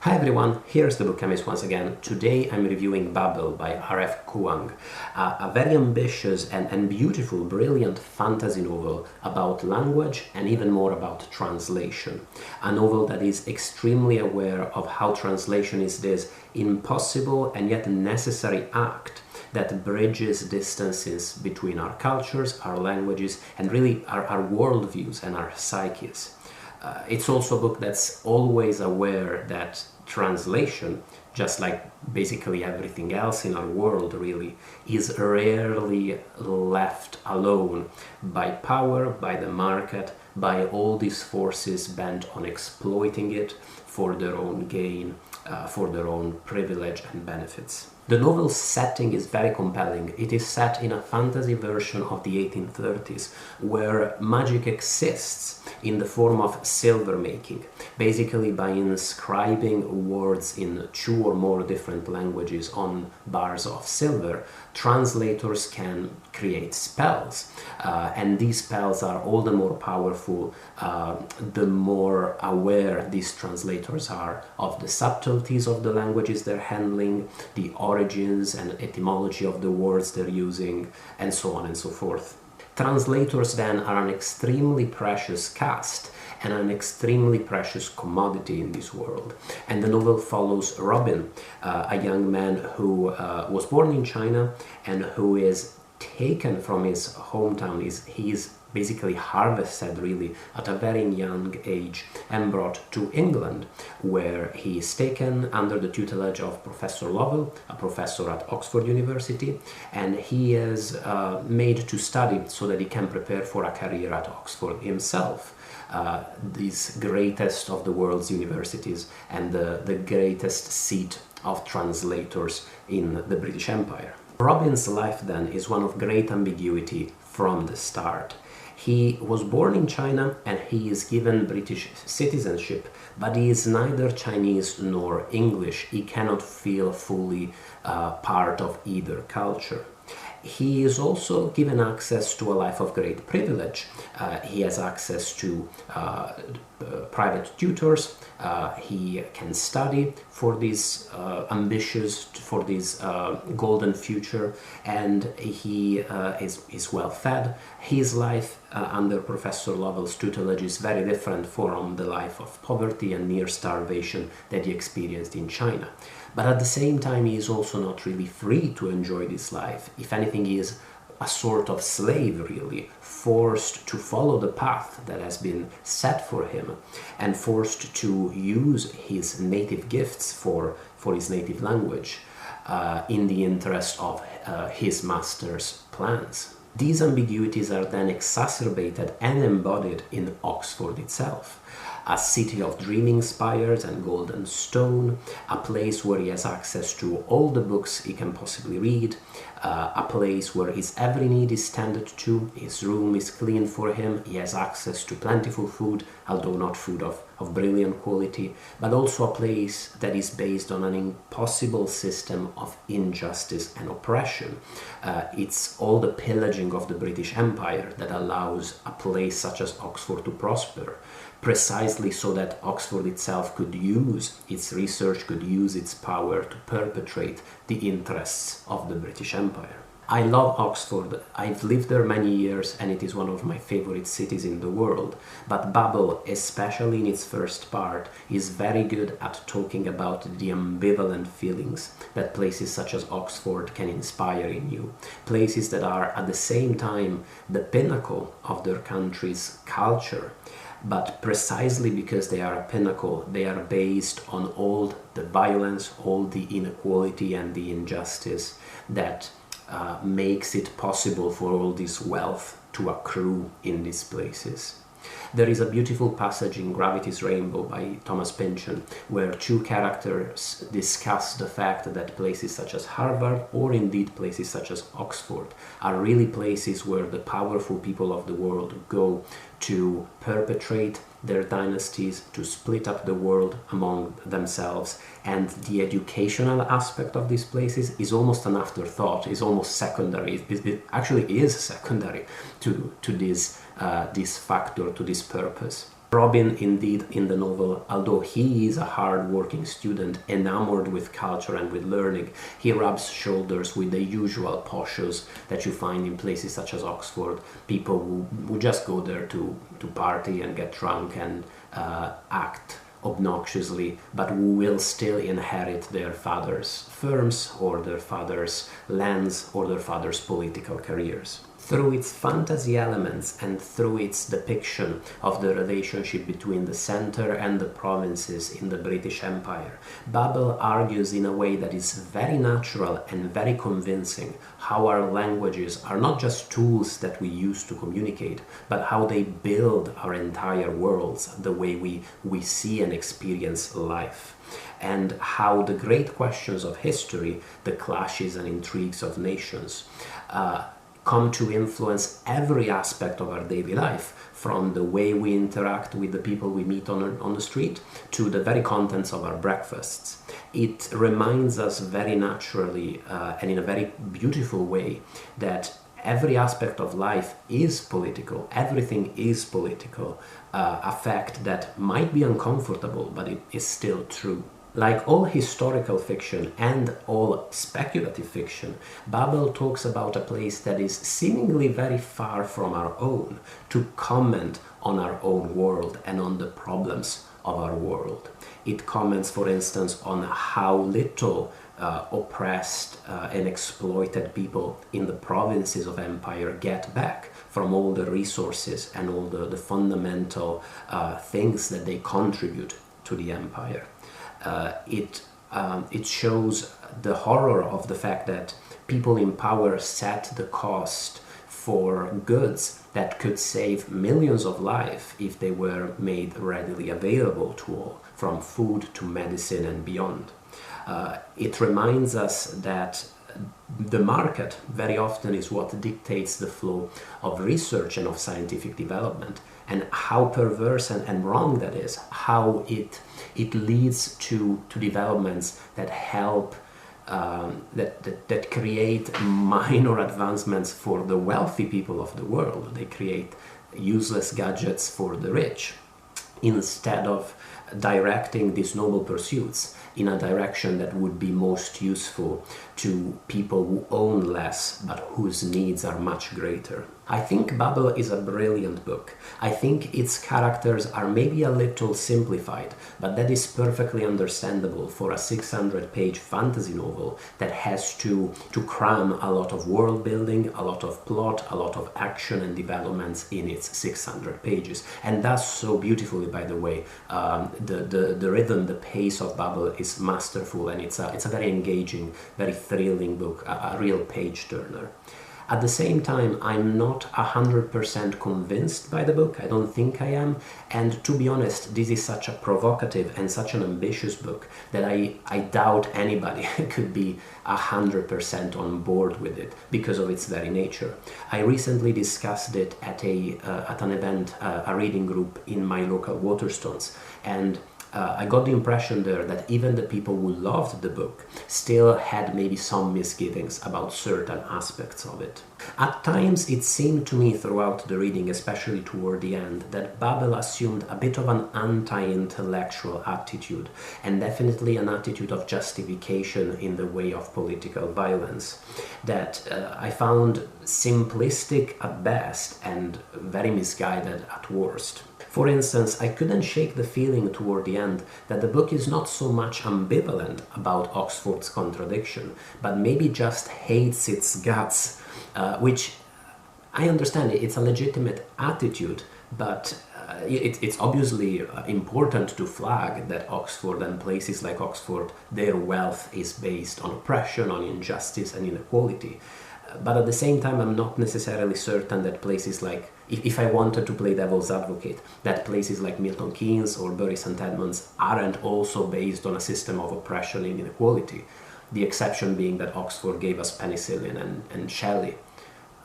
Hi everyone, here's the Book Chemist once again. Today I'm reviewing Babel by R.F. Kuang, a very ambitious and beautiful, brilliant fantasy novel about language and even more about translation. A novel that is extremely aware of how translation is this impossible and yet necessary act that bridges distances between our cultures, our languages, and really our worldviews and our psyches. It's also a book that's always aware that translation, just like basically everything else in our world really, is rarely left alone by power, by the market, by all these forces bent on exploiting it for their own gain, for their own privilege and benefits. The novel's setting is very compelling. It is set in a fantasy version of the 1830s, where magic exists in the form of silver making. Basically, by inscribing words in 2 or more different languages on bars of silver, translators can create spells. And these spells are all the more powerful the more aware these translators are of the subtleties of the languages they're handling, the origins and etymology of the words they're using, and so on and so forth. Translators then are an extremely precious caste and an extremely precious commodity in this world. And the novel follows Robin, a young man who was born in China and who is taken from his hometown. He is basically harvested really at a very young age and brought to England, where he is taken under the tutelage of Professor Lovell, a professor at Oxford University, and he is made to study so that he can prepare for a career at Oxford himself. This greatest of the world's universities and the greatest seat of translators in the British Empire. Robin's life then is one of great ambiguity from the start. He was born in China and he is given British citizenship, but he is neither Chinese nor English. He cannot feel fully part of either culture. He is also given access to a life of great privilege. He has access to private tutors. He can study for this golden future, and he is well fed. His life under Professor Lovell's tutelage is very different from the life of poverty and near starvation that he experienced in China. But at the same time, he is also not really free to enjoy this life. If anything, he is a sort of slave, really, forced to follow the path that has been set for him and forced to use his native gifts for his native language in the interest of his master's plans. These ambiguities are then exacerbated and embodied in Oxford itself. A city of dreaming spires and golden stone, a place where he has access to all the books he can possibly read, a place where his every need is tended to, his room is clean for him, he has access to plentiful food, although not food of brilliant quality, but also a place that is based on an impossible system of injustice and oppression. It's all the pillaging of the British Empire that allows a place such as Oxford to prosper, precisely so that Oxford itself could use its research, could use its power to perpetrate the interests of the British Empire. I love Oxford. I've lived there many years and it is one of my favorite cities in the world. But Babel, especially in its first part, is very good at talking about the ambivalent feelings that places such as Oxford can inspire in you. Places that are at the same time the pinnacle of their country's culture. But precisely because they are a pinnacle, they are based on all the violence, all the inequality and the injustice that makes it possible for all this wealth to accrue in these places. There is a beautiful passage in Gravity's Rainbow by Thomas Pynchon where 2 characters discuss the fact that places such as Harvard or indeed places such as Oxford are really places where the powerful people of the world go to perpetrate their dynasties, to split up the world among themselves, and the educational aspect of these places is almost an afterthought, is almost secondary. It actually is secondary to this factor, to this purpose. Robin, indeed, in the novel, although he is a hard-working student, enamored with culture and with learning, he rubs shoulders with the usual poshos that you find in places such as Oxford, people who just go there to party and get drunk and act obnoxiously, but who will still inherit their father's firms or their father's lands or their father's political careers. Through its fantasy elements and through its depiction of the relationship between the center and the provinces in the British Empire, Babel argues in a way that is very natural and very convincing how our languages are not just tools that we use to communicate, but how they build our entire worlds, the way we see and experience life, and how the great questions of history, the clashes and intrigues of nations, come to influence every aspect of our daily life, from the way we interact with the people we meet on the street to the very contents of our breakfasts. It reminds us very naturally and in a very beautiful way that every aspect of life is political, everything is political, a fact that might be uncomfortable, but it is still true. Like all historical fiction and all speculative fiction, Babel talks about a place that is seemingly very far from our own, to comment on our own world and on the problems of our world. It comments, for instance, on how little oppressed and exploited people in the provinces of empire get back from all the resources and all the fundamental things that they contribute to the empire. It shows the horror of the fact that people in power set the cost for goods that could save millions of lives if they were made readily available to all, from food to medicine and beyond. It reminds us that the market very often is what dictates the flow of research and of scientific development, and how perverse and wrong that is, how it leads to developments that help, that create minor advancements for the wealthy people of the world. They create useless gadgets for the rich, instead of directing these noble pursuits in a direction that would be most useful to people who own less but whose needs are much greater. I think Babel is a brilliant book. I think its characters are maybe a little simplified, but that is perfectly understandable for a 600-page fantasy novel that has to cram a lot of world building, a lot of plot, a lot of action and developments in its 600 pages. And does so beautifully, by the way. The rhythm, the pace of Babel is masterful, and it's a very engaging, very thrilling book, a real page-turner. At the same time, I'm not 100% convinced by the book. I don't think I am. And to be honest, this is such a provocative and such an ambitious book that I doubt anybody could be 100% on board with it because of its very nature. I recently discussed it at an event, a reading group in my local Waterstones, and I got the impression there that even the people who loved the book still had maybe some misgivings about certain aspects of it. At times it seemed to me throughout the reading, especially toward the end, that Babel assumed a bit of an anti-intellectual attitude, and definitely an attitude of justification in the way of political violence, that I found simplistic at best and very misguided at worst. For instance, I couldn't shake the feeling toward the end that the book is not so much ambivalent about Oxford's contradiction, but maybe just hates its guts, which I understand it's a legitimate attitude, but it's obviously important to flag that Oxford and places like Oxford, their wealth is based on oppression, on injustice and inequality. But at the same time, I'm not necessarily certain that places like, if I wanted to play devil's advocate, that places like Milton Keynes or Bury St. Edmunds aren't also based on a system of oppression and inequality. The exception being that Oxford gave us penicillin and Shelley,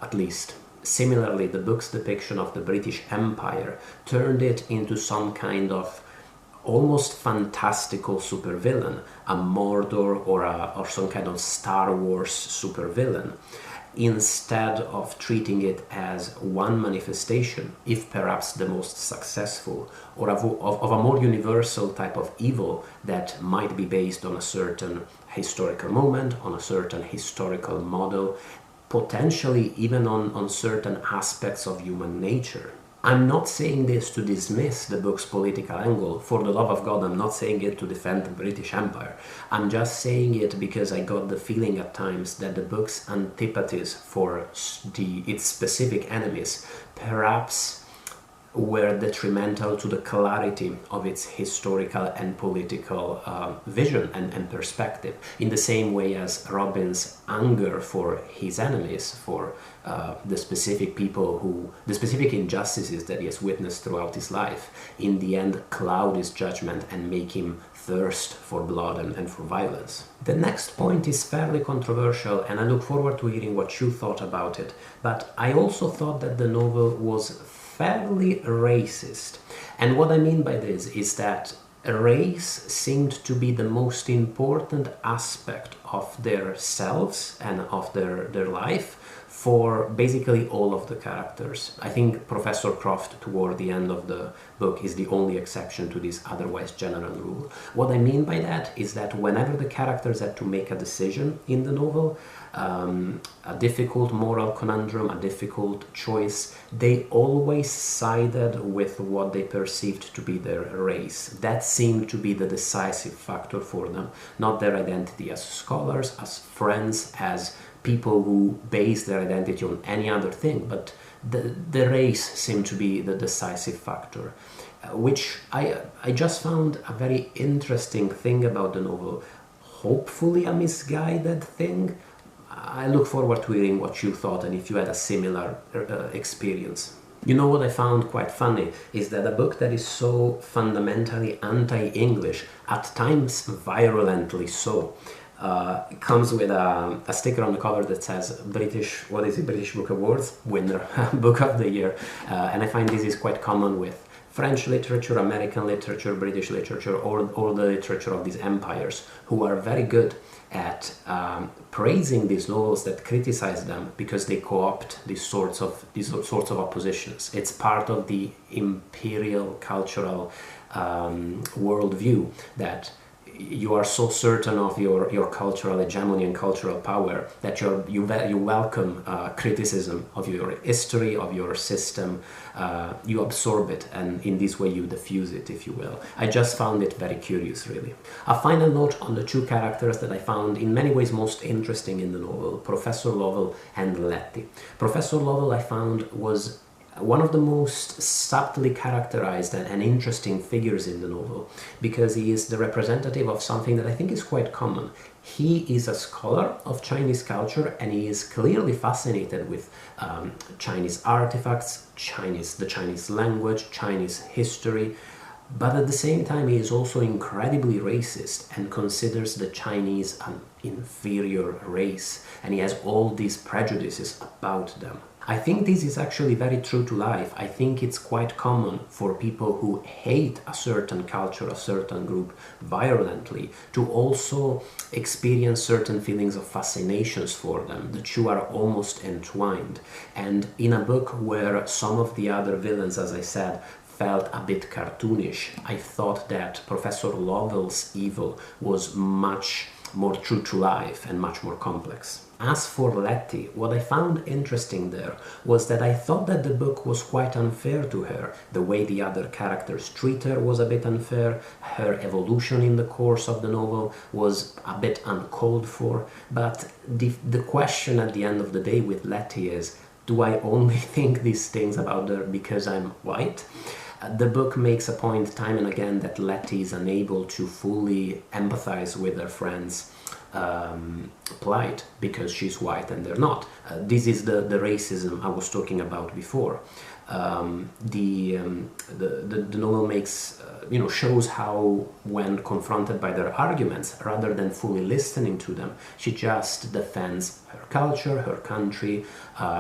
at least. Similarly, the book's depiction of the British Empire turned it into some kind of almost fantastical supervillain, a Mordor or some kind of Star Wars supervillain. instead of treating it as one manifestation, if perhaps the most successful, or of a more universal type of evil that might be based on a certain historical moment, on a certain historical model, potentially even on certain aspects of human nature. I'm not saying this to dismiss the book's political angle. For the love of God, I'm not saying it to defend the British Empire. I'm just saying it because I got the feeling at times that the book's antipathies for its specific enemies perhaps were detrimental to the clarity of its historical and political vision and perspective, in the same way as Robin's anger for his enemies, for the specific injustices that he has witnessed throughout his life, in the end cloud his judgment and make him thirst for blood and for violence. The next point is fairly controversial, and I look forward to hearing what you thought about it, but I also thought that the novel was fairly racist. And what I mean by this is that race seemed to be the most important aspect of their selves and of their life for basically all of the characters. I think Professor Croft toward the end of the book is the only exception to this otherwise general rule. What I mean by that is that whenever the characters had to make a decision in the novel, a difficult moral conundrum, a difficult choice, they always sided with what they perceived to be their race. That seemed to be the decisive factor for them, not their identity as scholars, as friends, as people who base their identity on any other thing, but the race seemed to be the decisive factor, which I just found a very interesting thing about the novel. Hopefully a misguided thing. I look forward to hearing what you thought and if you had a similar experience. You know what I found quite funny is that a book that is so fundamentally anti-English, at times virulently so, comes with a sticker on the cover that says British Book Awards winner, Book of the Year, and I find this is quite common with French literature, American literature, British literature, all the literature of these empires, who are very good at praising these novels that criticize them because they co-opt these sorts of oppositions. It's part of the imperial cultural worldview that you are so certain of your cultural hegemony and cultural power that you welcome criticism of your history, of your system. You absorb it, and in this way you diffuse it, if you will. I just found it very curious, really. A final note on the two characters that I found in many ways most interesting in the novel, Professor Lovell and Letty. Professor Lovell, I found, was one of the most subtly characterized and interesting figures in the novel, because he is the representative of something that I think is quite common. He is a scholar of Chinese culture, and he is clearly fascinated with Chinese artifacts, the Chinese language, Chinese history, but at the same time he is also incredibly racist and considers the Chinese an inferior race, and he has all these prejudices about them. I think this is actually very true to life. I think it's quite common for people who hate a certain culture, a certain group violently, to also experience certain feelings of fascinations for them. The two are almost entwined. And in a book where some of the other villains, as I said, felt a bit cartoonish, I thought that Professor Lovell's evil was much more true to life and much more complex. As for Letty, what I found interesting there was that I thought that the book was quite unfair to her. The way the other characters treat her was a bit unfair. Her evolution in the course of the novel was a bit uncalled for. But the question at the end of the day with Letty is, do I only think these things about her because I'm white? The book makes a point time and again that Letty is unable to fully empathize with her friends' plight because she's white and they're not. This is the racism I was talking about before. The novel makes shows how, when confronted by their arguments, rather than fully listening to them, she just defends her culture, her country.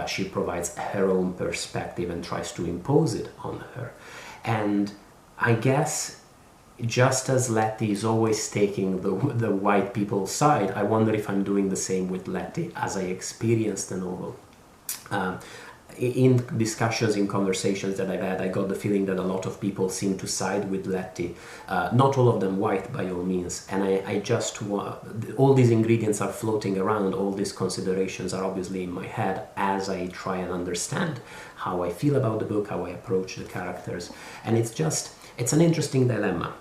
She provides her own perspective and tries to impose it on her. And I guess just as Letty is always taking the white people's side, I wonder if I'm doing the same with Letty as I experience the novel. In discussions, in conversations that I've had, I got the feeling that a lot of people seem to side with Letty. Not all of them white by all means, and I just all these ingredients are floating around, all these considerations are obviously in my head as I try and understand how I feel about the book, how I approach the characters, and it's an interesting dilemma,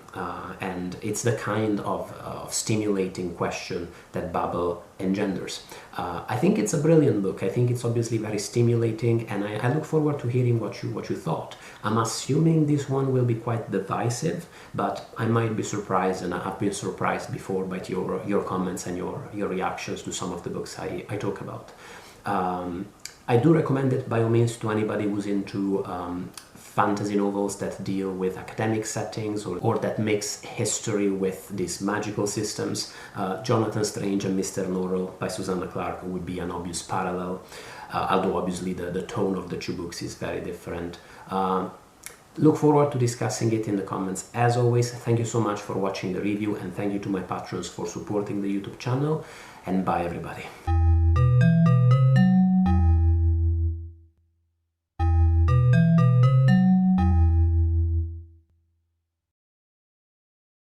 and it's the kind of stimulating question that Babel engenders. I think it's a brilliant book. I think it's obviously very stimulating, and I look forward to hearing what you thought. I'm assuming this one will be quite divisive, but I might be surprised, and I've been surprised before by your comments and your reactions to some of the books I talk about. I do recommend it by all means to anybody who's into fantasy novels that deal with academic settings or that mix history with these magical systems. Jonathan Strange and Mr. Norrell by Susanna Clarke would be an obvious parallel, although obviously the tone of the two books is very different. Look forward to discussing it in the comments. As always, thank you so much for watching the review, and thank you to my patrons for supporting the YouTube channel, and bye everybody.